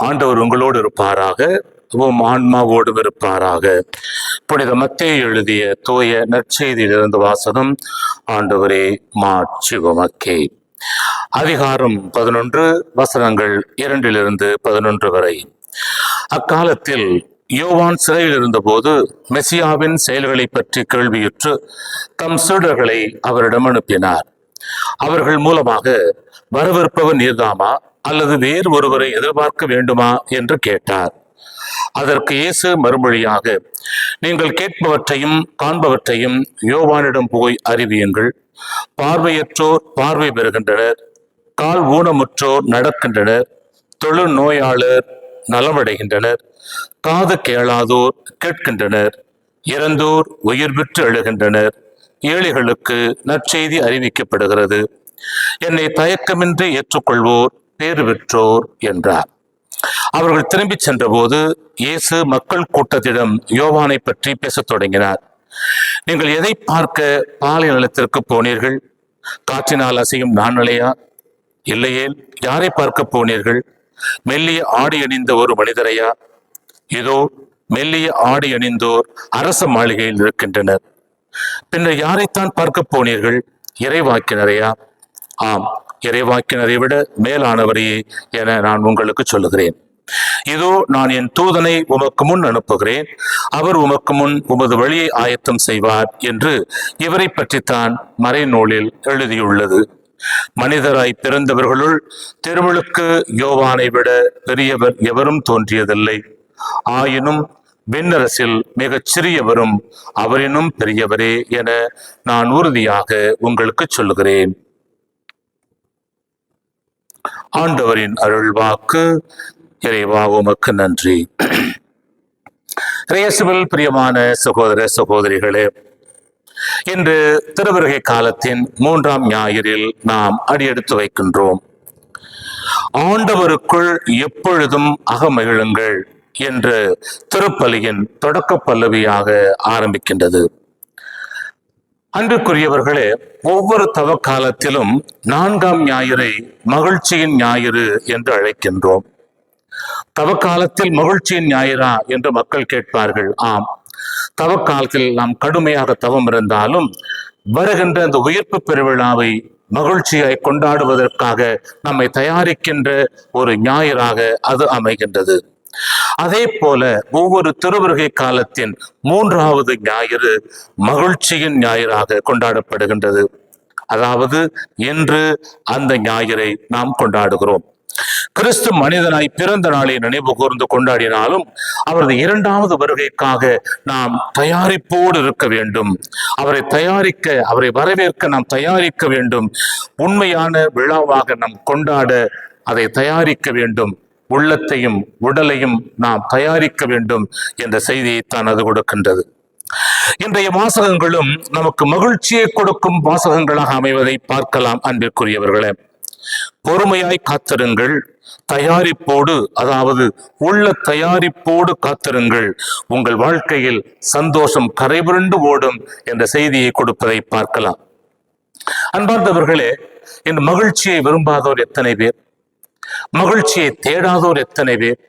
ஆண்டவர் உங்களோடு இருப்பாராக, உம் ஆன்மாவோடும் இருப்பாராக. புனித மத்தேயு எழுதிய தூய நற்செய்தியிலிருந்து வாசகம். ஆண்டவரே மாட்சி உமக்கே. அதிகாரம் 11, வசனங்கள் 2-11 வரை. அக்காலத்தில் யோவான் சிறையில் இருந்தபோது மெசியாவின் செயல்களை பற்றி கேள்வியுற்று தம் சீடர்களை அவரிடம் அனுப்பினார். அவர்கள் மூலமாக, வரவிருப்பவர் நீர்தாமா அல்லது வேறு ஒருவரை எதிர்பார்க்க வேண்டுமா என்று கேட்டார். அதற்கு இயேசு மறுமொழியாக, நீங்கள் கேட்பவற்றையும் காண்பவற்றையும் யோவானிடம் போய் அறிவியுங்கள். பார்வையற்றோர் பார்வை பெறுகின்றனர், கால் ஊனமுற்றோர் நடக்கின்றனர், தொழு நோயாளர் நலமடைகின்றனர், காது கேளாதோர் கேட்கின்றனர், இறந்தோர் உயிர் பெற்று எழுகின்றனர், ஏழைகளுக்கு நற்செய்தி அறிவிக்கப்படுகிறது. என்னை தயக்கமின்றி ஏற்றுக்கொள்வோர் பேறு பெற்றோர் என்றார். அவர்கள் திரும்பி சென்றபோது இயேசு மக்கள் கூட்டத்திடம் யோவானை பற்றி பேசத் தொடங்கினார். நீங்கள் எதை பார்க்க பாலை நிலத்திற்கு போனீர்கள்? காற்றினால் அசையும் நாணலையா? இல்லையேல் யாரை பார்க்க போனீர்கள்? மெல்லிய ஆடை அணிந்த ஒரு மனிதரையா? இதோ மெல்லிய ஆடை அணிந்தோர் அரச மாளிகையில் இருக்கின்றனர். பின்னர் யாரைத்தான் பார்க்க போனீர்கள்? இறைவாக்கினரையா? ஆம், இறைவாக்கினரை விட மேலானவரையே என நான் உங்களுக்கு சொல்லுகிறேன். இதோ நான் என் தூதனை உமக்கு முன் அனுப்புகிறேன், அவர் உமக்கு முன் உமது வழியை ஆயத்தம் செய்வார் என்று இவரை பற்றித்தான் மறைநூலில் எழுதியுள்ளது. மனிதராய் பிறந்தவர்களுள் திருமுழுக்கு யோவானை விட பெரியவர் எவரும் தோன்றியதில்லை. ஆயினும் விண்ணரசில் மிகச் சிறியவரும் அவரினும் பெரியவரே என நான் உறுதியாக உங்களுக்கு சொல்லுகிறேன். ஆண்டவரின் அருள்வாக்கு. இறைவா உமக்கு நன்றி. இயேசுவில் பிரியமான சகோதர சகோதரிகளே, இன்று திருவருகை காலத்தின் 3ஆம் ஞாயிறில் நாம் அடியெடுத்து வைக்கின்றோம். ஆண்டவருக்குள் எப்பொழுதும் அகமகிழுங்கள் என்ற திருப்பலியின் தொடக்க பல்லவியாக ஆரம்பிக்கின்றது. அன்பிற்குரியவர்களே, ஒவ்வொரு தவக்காலத்திலும் 4ஆம் ஞாயிறை மகிழ்ச்சியின் ஞாயிறு என்று அழைக்கின்றோம். தவக்காலத்தில் மகிழ்ச்சியின் ஞாயிறா என்று மக்கள் கேட்பார்கள். ஆம், தவக்காலத்தில் நாம் கடுமையாக தவம் இருந்தாலும் வருகின்ற அந்த உயிர்ப்பு பெருவிழாவை மகிழ்ச்சியாய் கொண்டாடுவதற்காக நம்மை தயாரிக்கின்ற ஒரு ஞாயிறாக அது அமைகின்றது. அதே போல ஒவ்வொரு திருவருகை காலத்தின் 3ஆவது ஞாயிறு மகிழ்ச்சியின் ஞாயிறாக கொண்டாடப்படுகின்றது. அதாவது இன்று அந்த ஞாயிறை நாம் கொண்டாடுகிறோம். கிறிஸ்து மனிதனாய் பிறந்த நாளை நினைவு கூர்ந்து கொண்டாடினாலும் அவரது 2வது வருகைக்காக நாம் தயாரிப்போடு இருக்க வேண்டும். அவரை தயாரிக்க, அவரை வரவேற்க நாம் தயாரிக்க வேண்டும். உண்மையான விழாவாக நாம் கொண்டாட அதை தயாரிக்க வேண்டும். உள்ளத்தையும் உடலையும் நாம் தயாரிக்க வேண்டும் என்ற செய்தியைத்தான் அது கொடுக்கின்றது. இன்றைய வாசகங்களும் நமக்கு மகிழ்ச்சியை கொடுக்கும் வாசகங்களாக அமைவதை பார்க்கலாம். அன்பிற்குரியவர்களே, பொறுமையாய் காத்திருங்கள், தயாரிப்போடு, அதாவது உள்ள தயாரிப்போடு காத்திருங்கள், உங்கள் வாழ்க்கையில் சந்தோஷம் கரைபுரண்டு ஓடும் என்ற செய்தியை கொடுப்பதை பார்க்கலாம். அன்பார்ந்தவர்களே, இந்த மகிழ்ச்சியை விரும்பாதோர் எத்தனை பேர்? மகிழ்ச்சியை தேடாதோர் எத்தனை பேர்?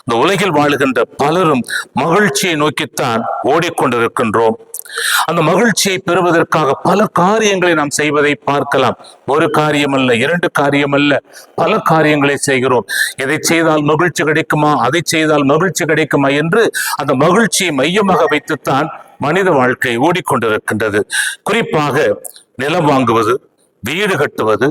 இந்த உலகில் வாழுகின்ற பலரும் மகிழ்ச்சியை நோக்கித்தான் ஓடிக்கொண்டிருக்கின்றோம். அந்த மகிழ்ச்சியை பெறுவதற்காக பல காரியங்களை நாம் செய்வதை பார்க்கலாம். ஒரு காரியம் அல்ல, 2 காரியம் அல்ல, பல காரியங்களை செய்கிறோம். எதை செய்தால் மகிழ்ச்சி கிடைக்குமா, அதை செய்தால் மகிழ்ச்சி கிடைக்குமா என்று அந்த மகிழ்ச்சியை மையமாக வைத்துத்தான் மனித வாழ்க்கை ஓடிக்கொண்டிருக்கின்றது. குறிப்பாக நிலம் வாங்குவது, வீடு கட்டுவது,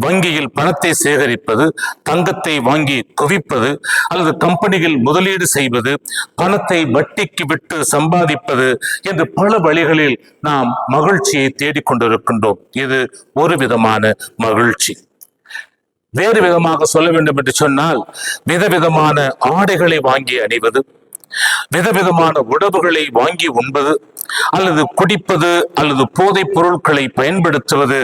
வங்கியில் பணத்தை சேகரிப்பது, தங்கத்தை வாங்கி குவிப்பது, அல்லது கம்பெனியில் முதலீடு செய்வது, பணத்தை வட்டிக்கு விட்டு சம்பாதிப்பது என்று பல வழிகளில் நாம் மகிழ்ச்சியை தேடிக்கொண்டிருக்கின்றோம். இது ஒரு விதமான மகிழ்ச்சி. வேறு விதமாக சொல்ல வேண்டும் என்று சொன்னால், விதவிதமான ஆடைகளை வாங்கி அணிவது, விதவிதமான உணவுகளை வாங்கி உண்பது, அல்லது குடிப்பது, அல்லது போதைப் பொருட்களை பயன்படுத்துவது,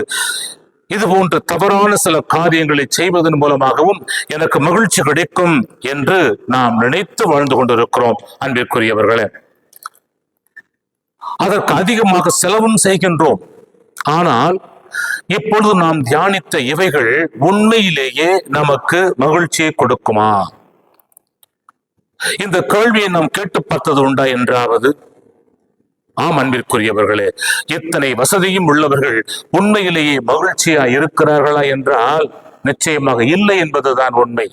இது போன்ற தவறான சில காரியங்களை செய்வதன் மூலமாகவும் எனக்கு மகிழ்ச்சி கிடைக்கும் என்று நாம் நினைத்து வாழ்ந்து கொண்டிருக்கிறோம். அன்பிற்குரியவர்களே, அதற்கு அதிகமாக செலவும் செய்கின்றோம். ஆனால் இப்பொழுது நாம் தியானித்த இவைகள் உண்மையிலேயே நமக்கு மகிழ்ச்சியை கொடுக்குமா? இந்த கேள்வியை நாம் கேட்டு பார்த்தது உண்டா என்றாவது? ஆம் அன்பிற்குரியவர்களே, இத்தனை வசதியும் உள்ளவர்கள் உண்மையிலேயே மகிழ்ச்சியா இருக்கிறார்களா என்றால் நிச்சயமாக இல்லை என்பதுதான் உண்மை.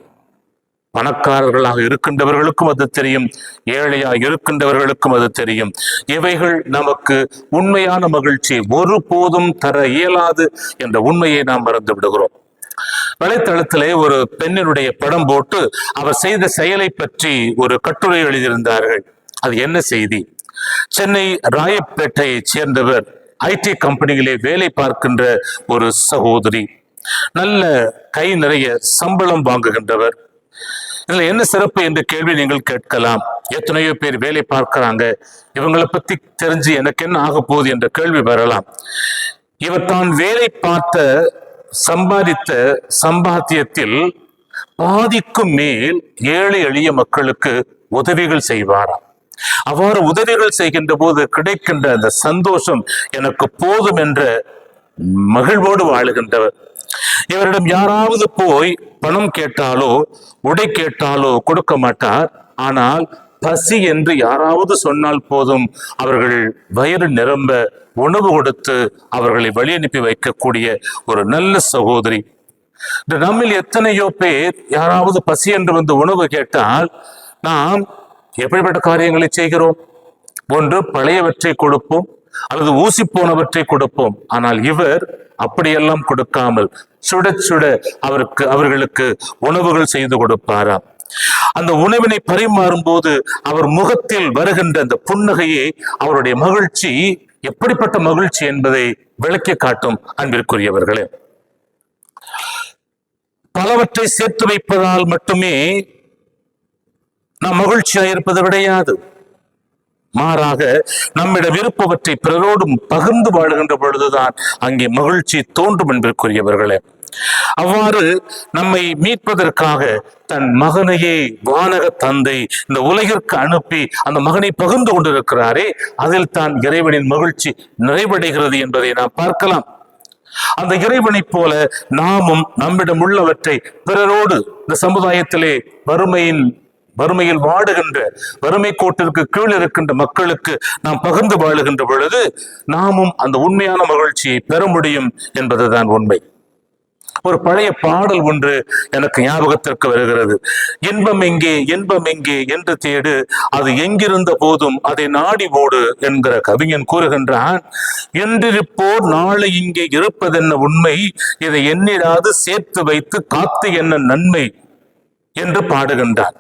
பணக்காரர்களாக இருக்கின்றவர்களுக்கும் அது தெரியும், ஏழையா இருக்கின்றவர்களுக்கும் அது தெரியும். இவைகள் நமக்கு உண்மையான மகிழ்ச்சி ஒருபோதும் தர இயலாது என்ற உண்மையை நாம் மறந்து விடுகிறோம். வலைத்தளத்திலே ஒரு பெண்ணினுடைய படம் போட்டு அவர் செய்த செயலை பற்றி ஒரு கட்டுரை எழுதியிருந்தார்கள். அது என்ன செய்தி? சென்னை ராயப்பேட்டையை சேர்ந்தவர், ஐடி கம்பெனிகளே வேலை பார்க்கின்ற ஒரு சகோதரி, நல்ல கை நிறைய சம்பளம் வாங்குகின்றவர். இதுல என்ன சிறப்பு என்ற கேள்வி நீங்கள் கேட்கலாம். எத்தனையோ பேர் வேலை பார்க்கிறாங்க, இவங்களை பத்தி தெரிஞ்சு எனக்கு என்ன ஆக போகுது என்ற கேள்வி வரலாம். இவர் தான் வேலை பார்த்த சம்பாதித்த சம்பாத்தியத்தில் பாதிக்கும் மேல் ஏழை எளிய மக்களுக்கு உதவிகள் செய்வாராம். அவ்வாறு உதவிகள் செய்கின்ற போது கிடைக்கின்ற அந்த சந்தோஷம் எனக்கு போதும் என்ற மகிழ்வோடு வாழுகின்றவர். இவரிடம் யாராவது போய் பணம் கேட்டாலோ உடை கேட்டாலோ கொடுக்க மாட்டார். ஆனால் பசி என்று யாராவது சொன்னால் போதும் அவர்கள் வயிறு நிரம்ப உணவு கொடுத்து அவர்களை வழி அனுப்பி வைக்கக்கூடிய ஒரு நல்ல சகோதரி. நம்மில் எத்தனையோ பேர் யாராவது பசி என்று வந்து உணவு கேட்டால் நாம் எப்படிப்பட்ட காரியங்களை செய்கிறோம்? ஒன்று பழையவற்றை கொடுப்போம், அல்லது ஊசி போனவற்றை கொடுப்போம். ஆனால் இவர் அப்படியெல்லாம் கொடுக்காமல் சுட சுட அவர்களுக்கு உணவுகள் செய்து கொடுப்பாராம். அந்த உணவினை பரிமாறும் போது அவர் முகத்தில் வருகின்ற அந்த புன்னகையே அவருடைய மகிழ்ச்சி எப்படிப்பட்ட மகிழ்ச்சி என்பதை விளக்கி காட்டும். அன்பிற்குரியவர்களே, பலவற்றை சேர்த்து வைப்பதால் மட்டுமே நாம் மகிழ்ச்சியாக இருப்பது கிடையாது. மாறாக நம்மிடம் இருப்பவற்றை பிறரோடும் பகிர்ந்து வாழுகின்ற பொழுதுதான் அங்கே மகிழ்ச்சி தோன்றும் என்பதற்குரியவர்களே. அவ்வாறு நம்மை மீட்பதற்காக தன் மகனையே வானக தந்தை இந்த உலகிற்கு அனுப்பி அந்த மகனை பகிர்ந்து கொண்டிருக்கிறாரே, அதில் தான் இறைவனின் மகிழ்ச்சி நிறைவடைகிறது என்பதை நாம் பார்க்கலாம். அந்த இறைவனை போல நாமும் நம்மிடம் உள்ளவற்றை பிறரோடு, இந்த சமுதாயத்திலே வறுமையில் வாடுகின்ற, வறுமை கோட்டிற்கு கீழ் இருக்கின்ற மக்களுக்கு நாம் பகிர்ந்து வாழுகின்ற பொழுது நாமும் அந்த உண்மையான மகிழ்ச்சியை பெற முடியும் என்பதுதான் உண்மை. ஒரு பழைய பாடல் ஒன்று எனக்கு ஞாபகத்திற்கு வருகிறது. இன்பம் எங்கே இன்பம் எங்கே என்று தேடு, அது எங்கிருந்த போதும் அதை நாடி ஓடு என்கிற கவிஞன் கூறுகின்றான். என்றிருப்போர் நாளை இங்கே இருப்பதென்ன உண்மை, இதை எண்ணிடாது சேர்த்து வைத்து காத்து என்ன நன்மை என்று பாடுகின்றான்.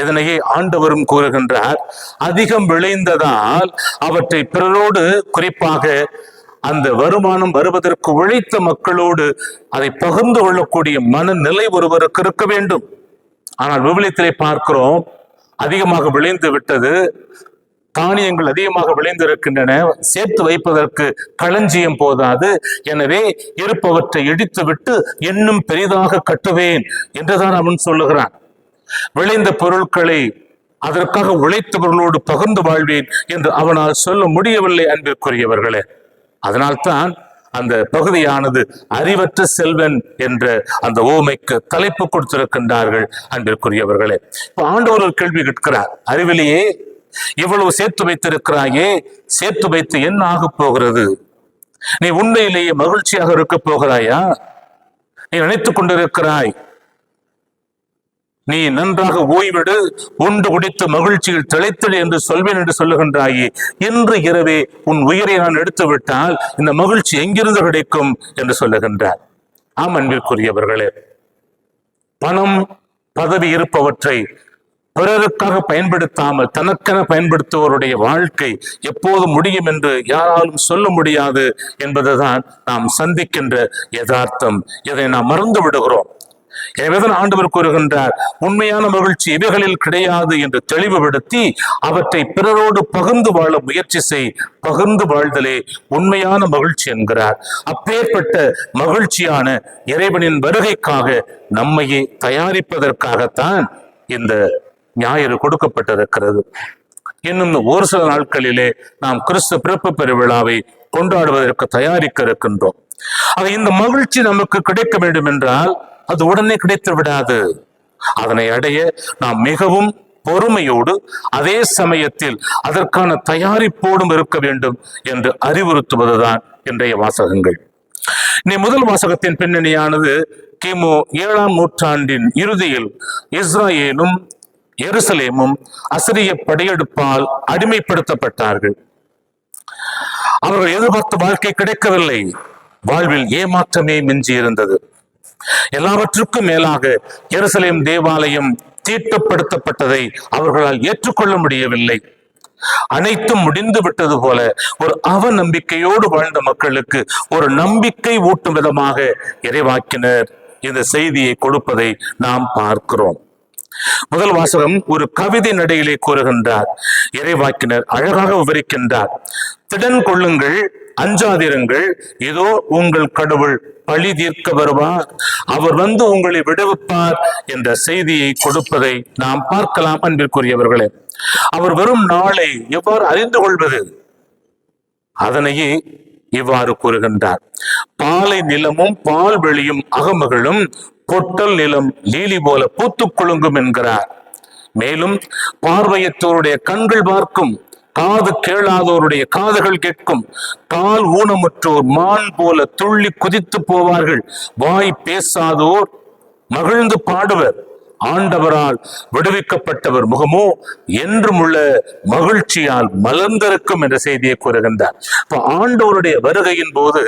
இதனையே ஆண்டவரும் கூறுகின்றார். அதிகம் விளைந்ததால் அவற்றை பிறரோடு, குறிப்பாக அந்த வருமானம் வருவதற்கு உழைத்த மக்களோடு அதை பகிர்ந்து கொள்ளக்கூடிய மனநிலை ஒருவருக்கு இருக்க வேண்டும். ஆனால் விவிலியத்திலே பார்க்கிறோம், அதிகமாக விளைந்து விட்டது, தானியங்கள் அதிகமாக விளைந்திருக்கின்றன, சேர்த்து வைப்பதற்கு களஞ்சியம் போதாது, எனவே இருப்பவற்றை இடித்து விட்டு இன்னும் பெரிதாக கட்டுவேன் என்றுதான் அவன் சொல்லுகிறான். விளைந்த பொருட்களை அதற்காக உழைத்தவர்களோடு பகிர்ந்து வாழ்வேன் என்று அவனால் சொல்ல முடியவில்லை. அன்பிற்குரியவர்களே, அதனால்தான் அந்த பகுதியானது அறிவற்ற செல்வன் என்ற அந்த ஓமைக்கு தலைப்பு கொடுத்திருக்கின்றார்கள். அன்பிற்குரியவர்களே, இப்ப ஆண்டவர் ஒரு கேள்வி கேட்கிறார். அறிவிலேயே இவ்வளவு சேர்த்து வைத்திருக்கிறாயே, சேர்த்து வைத்து என்ன ஆக போகிறது? நீ உண்மையிலேயே மகிழ்ச்சியாக இருக்க போகிறாயா? நீ நினைத்துக் கொண்டிருக்கிறாய் நீ நன்றாக ஓய்விடு, உண்டு குடித்து மகிழ்ச்சியில் திளைத்திடு என்று சொல்வேன் என்று சொல்லுகின்றாயே, இன்று இரவே உன் உயிரை நான் எடுத்து விட்டால் இந்த மகிழ்ச்சி எங்கிருந்து கிடைக்கும் என்று சொல்லுகின்றார். ஆம் அன்பிற்குரியவர்களே, பணம் பதவி இருப்பவற்றை பிறருக்காக பயன்படுத்தாமல் தனக்கென பயன்படுத்துவோருடைய வாழ்க்கை எப்போது முடியும் என்று யாராலும் சொல்ல முடியாது என்பதுதான் நாம் சந்திக்கின்ற யதார்த்தம். இதை நாம் மறந்து விடுகிறோம். எனவேதான் ஆண்டவர் கூறுகின்றார், உண்மையான மகிழ்ச்சி இவைகளில் கிடையாது என்று தெளிவுபடுத்தி அவற்றை பிறரோடு பகிர்ந்து வாழ முயற்சி செய், பகிர்ந்து வாழ்தலே உண்மையான மகிழ்ச்சி என்கிறார். அப்பேற்பட்ட மகிழ்ச்சியான இறைவனின் வருகைக்காக நம்மையே தயாரிப்பதற்காகத்தான் இந்த ஞாயிறு கொடுக்கப்பட்டிருக்கிறது. இன்னும் ஒரு சில நாட்களிலே நாம் கிறிஸ்து பிறப்பு பெருவிழாவை கொண்டாடுவதற்கு தயாரிக்க இருக்கின்றோம். ஆக இந்த மகிழ்ச்சி நமக்கு கிடைக்க வேண்டும் என்றால் அது உடனே கிடைத்து விடாது. அதனை அடைய நாம் மிகவும் பொறுமையோடு அதே சமயத்தில் அதற்கான தயாரிப்போடும் இருக்க வேண்டும் என்று அறிவுறுத்துவதுதான் இன்றைய வாசகங்கள். இனி முதல் வாசகத்தின் பின்னணியானது கிமு 7ஆம் நூற்றாண்டின் இறுதியில் இஸ்ராயேலும் எருசலேமும் அசிரிய படையெடுப்பால் அடிமைப்படுத்தப்பட்டார்கள். அவர்கள் எதிர்பார்த்த வாழ்க்கை கிடைக்கவில்லை. வாழ்வில் ஏமாற்றமே மிஞ்சி இருந்தது. எல்லாவற்றுக்கும் மேலாக எருசலேம் தேவாலயம் தீட்டுப்படுத்தப்பட்டதை அவர்களால் ஏற்றுக்கொள்ள முடியவில்லை. அனைத்தும் முடிந்து விட்டது போல ஒரு அவநம்பிக்கையோடு வாழ்ந்த மக்களுக்கு ஒரு நம்பிக்கை ஊட்டும் விதமாக இறைவாக்கினர் இந்த செய்தியை கொடுப்பதை நாம் பார்க்கிறோம். முதல் வாசகம் ஒரு கவிதை நடையிலே கூறுகின்றார். இறைவாக்கினர் அழகாக விவரிக்கின்றார். திடன் கொள்ளுங்கள், அஞ்சாதிருங்கள், இதோ உங்கள் கடவுள் பழி தீர்க்க வருவார், அவர் வந்து உங்களை விடுவிப்பார் என்ற செய்தியை கொடுப்பதை நாம் பார்க்கலாம். அன்பிற்குரியவர்களே, அவர் வரும் நாளை எவ்வாறு அறிந்து கொள்வது? அதனையே இவ்வாறு கூறுகின்றார். பாலை நிலமும் பால் வெளியும் அகமகளும் பொட்டல் நிலம் லீலி போல பூத்துக் குலுங்கும் என்கிறார். மேலும் பார்வையற்றோருடைய கண்கள் பார்க்கும், காது கேளாதோருடைய காதுகள் கேட்கும், கால் ஊனமுற்றோர் மான் போல துள்ளி குதித்து போவார்கள், வாய் பேசாதோர் மகிழ்ந்து பாடுவர், ஆண்டவரால் விடுவிக்கப்பட்டவர் முகமோ என்றும் உள்ள மகிழ்ச்சியால் மலர்ந்திருக்கும் என்ற செய்தியை கூறுகின்றார். இப்ப ஆண்டவருடைய வருகையின் போது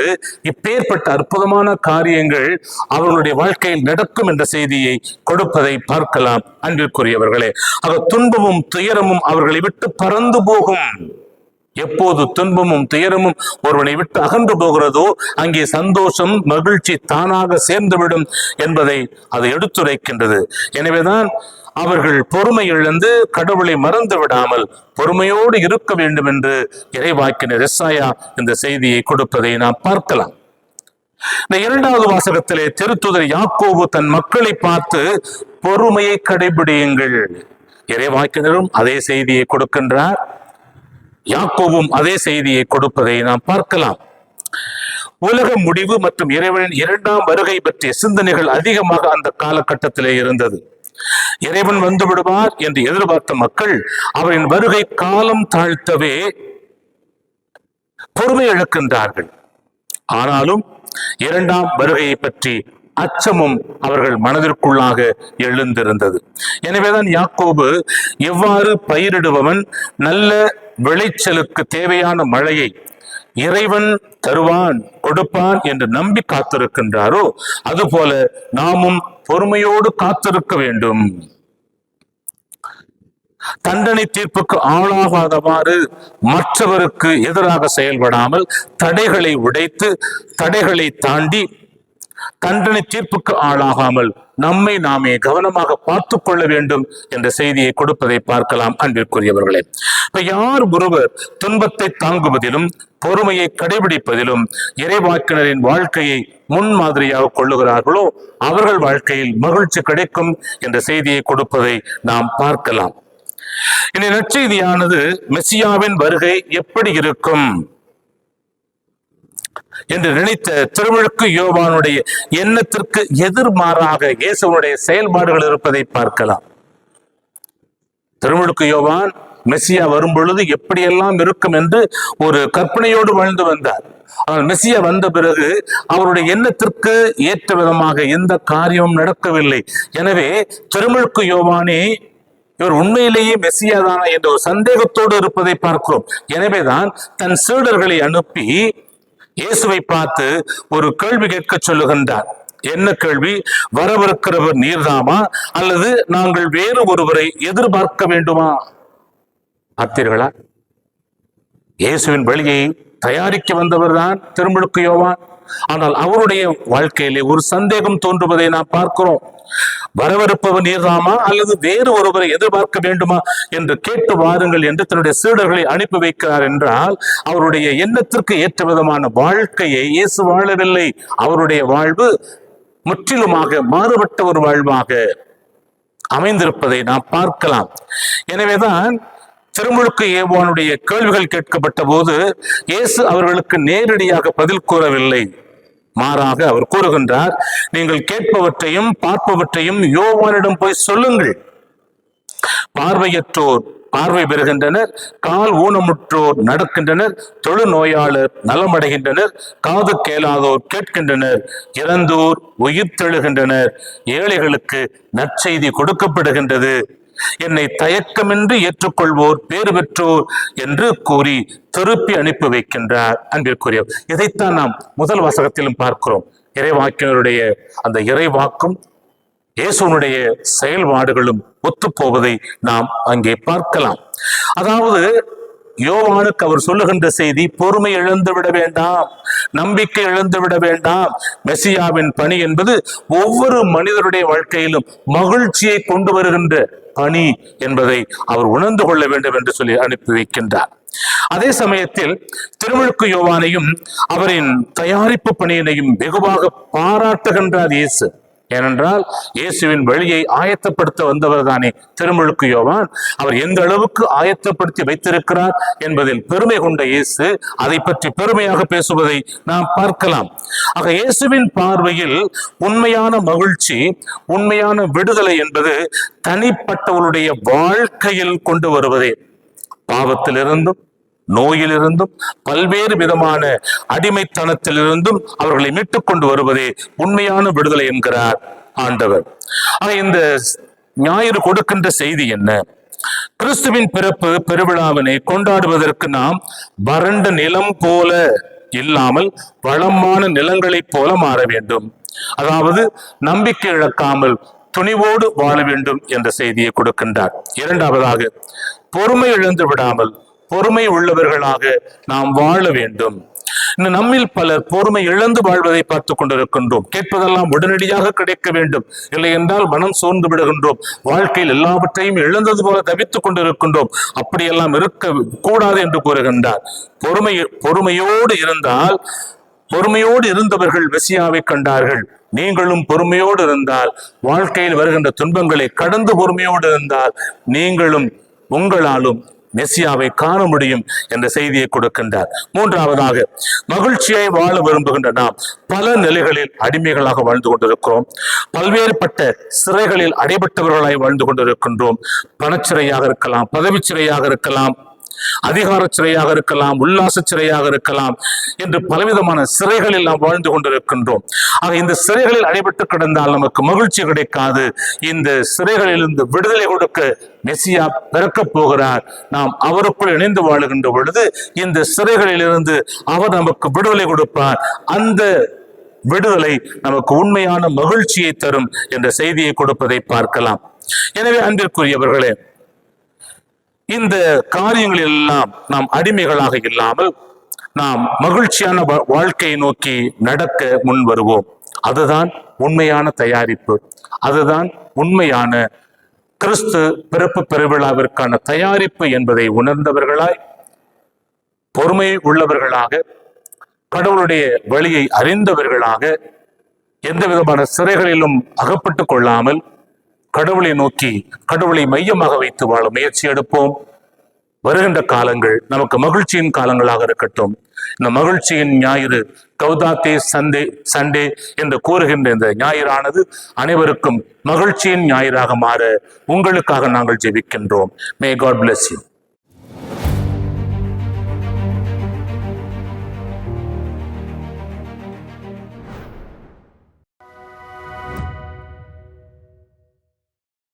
இப்பேற்பட்ட அற்புதமான காரியங்கள் அவர்களுடைய வாழ்க்கையில் நடக்கும் என்ற செய்தியை கொடுப்பதை பார்க்கலாம். அன்பிற்குரியவர்களே, அவர் துன்பமும் துயரமும் அவர்களை விட்டு பறந்து போகும். எப்போது துன்பமும் துயரமும் ஒருவனை விட்டு அகன்று போகிறதோ அங்கே சந்தோஷம் மகிழ்ச்சி தானாக சேர்ந்துவிடும் என்பதை அது எடுத்துரைக்கின்றது. எனவேதான் அவர்கள் பொறுமை இழந்து கடவுளை மறந்து விடாமல் பொறுமையோடு இருக்க வேண்டும் என்று இறைவாக்கினர் எசாயா இந்த செய்தியை கொடுப்பதை நாம் பார்க்கலாம். இந்த 2வது வாசகத்திலே திருத்துதர் யாக்கோபு தன் மக்களை பார்த்து பொறுமையை கடைபிடியுங்கள். இறைவாக்கினரும் அதே செய்தியை கொடுக்கின்றார். யாக்கோபும் அதே செய்தியை கொடுப்பதை நாம் பார்க்கலாம். உலக முடிவு மற்றும் இறைவனின் 2ஆம் வருகை பற்றிய சிந்தனைகள் அதிகமாக அந்த காலகட்டத்திலே இருந்தது. இறைவன் வந்து விடுவார் என்று எதிர்பார்த்த மக்கள் அவரின் வருகை காலம் தாழ்த்தவே பொறுமை இழக்கின்றார்கள். ஆனாலும் 2ஆம் வருகையை பற்றி அச்சமும் அவர்கள் மனதிற்குள்ளாக எழுந்திருந்தது. எனவேதான் யாக்கோபு எவ்வாறு பயிரிடுபவன் நல்ல விளைச்சலுக்கு தேவையான மழையை இறைவன் தருவான் கொடுப்பான் என்று நம்பி காத்திருக்கின்றாரோ அதுபோல நாமும் பொறுமையோடு காத்திருக்க வேண்டும். தண்டனை தீர்ப்புக்கு ஆளாகாதவாறு மற்றவருக்கு எதிராக செயல்படாமல் தடைகளை உடைத்து தடைகளை தாண்டி தண்டனை தீர்ப்புக்கு ஆளாகாமல் நம்மை நாமே கவனமாக பார்த்து கொள்ள வேண்டும் என்ற செய்தியை கொடுப்பதை பார்க்கலாம். அன்பிற்குரியவர்களே, இப்ப யார் ஒருவர் துன்பத்தை தாங்குவதிலும் பொறுமையை கடைபிடிப்பதிலும் இறைவாக்கினரின் வாழ்க்கையை முன்மாதிரியாக கொள்ளுகிறார்களோ அவர்கள் வாழ்க்கையில் மகிழ்ச்சி கிடைக்கும் என்ற செய்தியை கொடுப்பதை நாம் பார்க்கலாம். இந்த நற்செய்தியானது மெசியாவின் வருகை எப்படி இருக்கும் என்று நினைத்த திருமுழுக்கு யோவானுடைய எண்ணத்திற்கு எதிர்மாறாக இயேசுவுடைய செயல்பாடுகள் இருப்பதை பார்க்கலாம். திருமுழுக்கு யோவான் மெசியா வரும் பொழுது எப்படியெல்லாம் இருக்கும் என்று ஒரு கற்பனையோடு வாழ்ந்து வந்தார். ஆனால் மெசியா வந்த பிறகு அவருடைய எண்ணத்திற்கு ஏற்ற விதமாக எந்த காரியமும் நடக்கவில்லை. எனவே திருமுழுக்கு யோவானே இவர் உண்மையிலேயே மெசியாதானா என்ற ஒரு சந்தேகத்தோடு இருப்பதை பார்க்கிறோம். எனவேதான் தன் சீடர்களை அனுப்பி இயேசுவை பார்த்து ஒரு கேள்வி கேட்க சொல்லுகின்றார். என்ன கேள்வி? வரவிருக்கிறவர் நீர்தாமா அல்லது நாங்கள் வேறு ஒருவரை எதிர்பார்க்க வேண்டுமா? பார்த்தீர்களா? இயேசுவின் வழியை தயாரிக்க வந்தவர் தான் திருமுழுக்கு யோவான். ஆனால் அவருடைய வாழ்க்கையிலே ஒரு சந்தேகம் தோன்றுவதை நாம் பார்க்கிறோம். வரவிருப்பவர் நீர்தாமா அல்லது வேறு ஒருவரை எதிர்பார்க்க வேண்டுமா என்று கேட்டு வாருங்கள் என்று தன்னுடைய சீடர்களை அனுப்பி வைக்கிறார் என்றால் அவருடைய எண்ணத்திற்கு ஏற்ற விதமான வாழ்க்கையை இயேசு வாழவில்லை. அவருடைய வாழ்வு முற்றிலுமாக மாறுபட்ட ஒரு வாழ்வாக அமைந்திருப்பதை நாம் பார்க்கலாம். எனவேதான் திருமுழுக்கு யோவானுடைய கேள்விகள் கேட்கப்பட்ட போது இயேசு அவர்களுக்கு நேரடியாக பதில் கூறவில்லை. மாறாக அவர் கூறுகின்றார், நீங்கள் கேட்பவற்றையும் பார்ப்பவற்றையும் யோவானிடம் போய் சொல்லுங்கள். பார்வையற்றோர் பார்வை பெறுகின்றனர், கால் ஊனமுற்றோர் நடக்கின்றனர், தொழுநோயாளர் நலமடைகின்றனர், காது கேளாதோர் கேட்கின்றனர், இறந்தோர் உயிர்த்தெழுகின்றனர், ஏழைகளுக்கு நற்செய்தி கொடுக்கப்படுகின்றது, என்னை தயக்கமின்றி ஏற்றுக்கொள்வோர் பேறு பெற்றோர் என்று கூறி திருப்பி அனுப்பி வைக்கின்றார். அன்பிற்குரிய, இதைத்தான் நாம் முதல் வாசகத்திலும் பார்க்கிறோம். இறைவாக்கினருடைய அந்த இறைவாக்கும் இயேசுனுடைய செயல்பாடுகளும் ஒத்துப்போவதை நாம் அங்கே பார்க்கலாம். அதாவது யோவானுக்கு அவர் சொல்லுகின்ற செய்தி, பொறுமை இழந்து விட வேண்டாம், நம்பிக்கை இழந்து விட வேண்டாம். மெசியாவின் பணி என்பது ஒவ்வொரு மனிதருடைய வாழ்க்கையிலும் மகிழ்ச்சியை கொண்டு வருகின்ற பணி என்பதை அவர் உணர்ந்து கொள்ள வேண்டும் என்று சொல்லி அனுப்பி வைக்கின்றார். அதே சமயத்தில் திருமுழுக்கு யோவானையும் அவரின் தயாரிப்பு பணியினையும் வெகுவாக பாராட்டுகின்றார் இயேசு. ஏனென்றால் இயேசுவின் வழியை ஆயத்தப்படுத்த வந்தவர் தானே திருமுழுக்கு யோவான். அவர் எந்த அளவுக்கு ஆயத்தப்படுத்தி வைத்திருக்கிறார் என்பதில் பெருமை கொண்ட இயேசு அதை பற்றி பெருமையாக பேசுவதை நாம் பார்க்கலாம். ஆக இயேசுவின் பார்வையில் உண்மையான மகிழ்ச்சி, உண்மையான விடுதலை என்பது தனிப்பட்டவருடைய வாழ்க்கையில் கொண்டு வருவதே. பாவத்திலிருந்தும் நோயிலிருந்தும் பல்வேறு விதமான அடிமைத்தனத்திலிருந்தும் அவர்களை மீட்டுக் கொண்டு வருவதே உண்மையான விடுதலை என்கிறார் ஆண்டவர். இந்த ஞாயிறு கொடுக்கின்ற செய்தி என்ன? கிறிஸ்துவின் பிறப்பு பெருவிழாவினை கொண்டாடுவதற்கு நாம் வறண்ட நிலம் போல இல்லாமல் வளமான நிலங்களைப் போல மாற வேண்டும். அதாவது நம்பிக்கை இழக்காமல் துணிவோடு வாழ வேண்டும் என்ற செய்தியை கொடுக்கின்றார். இரண்டாவதாக, பொறுமை இழந்து விடாமல் பொறுமை உள்ளவர்களாக நாம் வாழ வேண்டும். இந்த நம்மில் பலர் பொறுமை இழந்து வாழ்வதை பார்த்துக் கொண்டிருக்கின்றோம். கேட்பதெல்லாம் உடனடியாக கிடைக்க வேண்டும், இல்லை என்றால் மனம் சோர்ந்து விடுகின்றோம். வாழ்க்கையில் எல்லாவற்றையும் இழந்தது போல தவித்துக் கொண்டிருக்கின்றோம். அப்படியெல்லாம் இருக்க கூடாது என்று கூறுகின்றார். பொறுமையோடு இருந்தால், பொறுமையோடு இருந்தவர்கள் மெசியாவை கண்டார்கள். நீங்களும் பொறுமையோடு இருந்தால், வாழ்க்கையில் வருகின்ற துன்பங்களை கடந்து பொறுமையோடு இருந்தால், நீங்களும் உங்களாலும் மெசியாவை காண முடியும் என்ற செய்தியை கொடுக்கின்றார். மூன்றாவதாக, மகிழ்ச்சியை வாழ விரும்புகின்ற நாம் பல நிலைகளில் அடிமைகளாக வாழ்ந்து கொண்டிருக்கிறோம். பல்வேறுபட்ட சிறைகளில் அடைபட்டவர்களாய் வாழ்ந்து கொண்டிருக்கின்றோம். பணச்சிறையாக இருக்கலாம், பதவி சிறையாக இருக்கலாம், அதிகார சிறையாக இருக்கலாம், உல்லாச சிறையாக இருக்கலாம் என்று பலவிதமான சிறைகளில் நாம் வாழ்ந்து கொண்டிருக்கின்றோம். ஆக இந்த சிறைகளில் அடைபட்டு கிடந்தால் நமக்கு மகிழ்ச்சி கிடைக்காது. இந்த சிறைகளில் இருந்து விடுதலை கொடுக்க மெசியா பிறக்கப் போகிறார். நாம் அவருக்குள் இணைந்து வாழுகின்ற பொழுது இந்த சிறைகளில் இருந்து அவர் நமக்கு விடுதலை கொடுப்பார். அந்த விடுதலை நமக்கு உண்மையான மகிழ்ச்சியை தரும் என்ற செய்தியை கொடுப்பதை பார்க்கலாம். எனவே அன்பிற்குரியவர்களே, இந்த காரியங்கள் எல்லாம் நாம் அடிமைகளாக இல்லாமல் நாம் மகிழ்ச்சியான வாழ்க்கையை நோக்கி நடக்க முன் வருவோம். அதுதான் உண்மையான தயாரிப்பு, அதுதான் உண்மையான கிறிஸ்து பிறப்பு பெருவிழாவிற்கான தயாரிப்பு என்பதை உணர்ந்தவர்களாய், பொறுமை உள்ளவர்களாக, கடவுளுடைய வழியை அறிந்தவர்களாக, எந்த விதமான சிறைகளிலும் அகப்பட்டுக் கொள்ளாமல் கடவுளை நோக்கி, கடவுளை மையமாக வைத்து வாழ முயற்சி எடுப்போம். வருகின்ற காலங்கள் நமக்கு மகிழ்ச்சியின் காலங்களாக இருக்கட்டும். இந்த மகிழ்ச்சியின் ஞாயிறு, கௌதாத்தே சண்டே என்று கூறுகின்ற இந்த ஞாயிறானது அனைவருக்கும் மகிழ்ச்சியின் ஞாயிறாக மாற உங்களுக்காக நாங்கள் ஜெபிக்கின்றோம். May God bless you.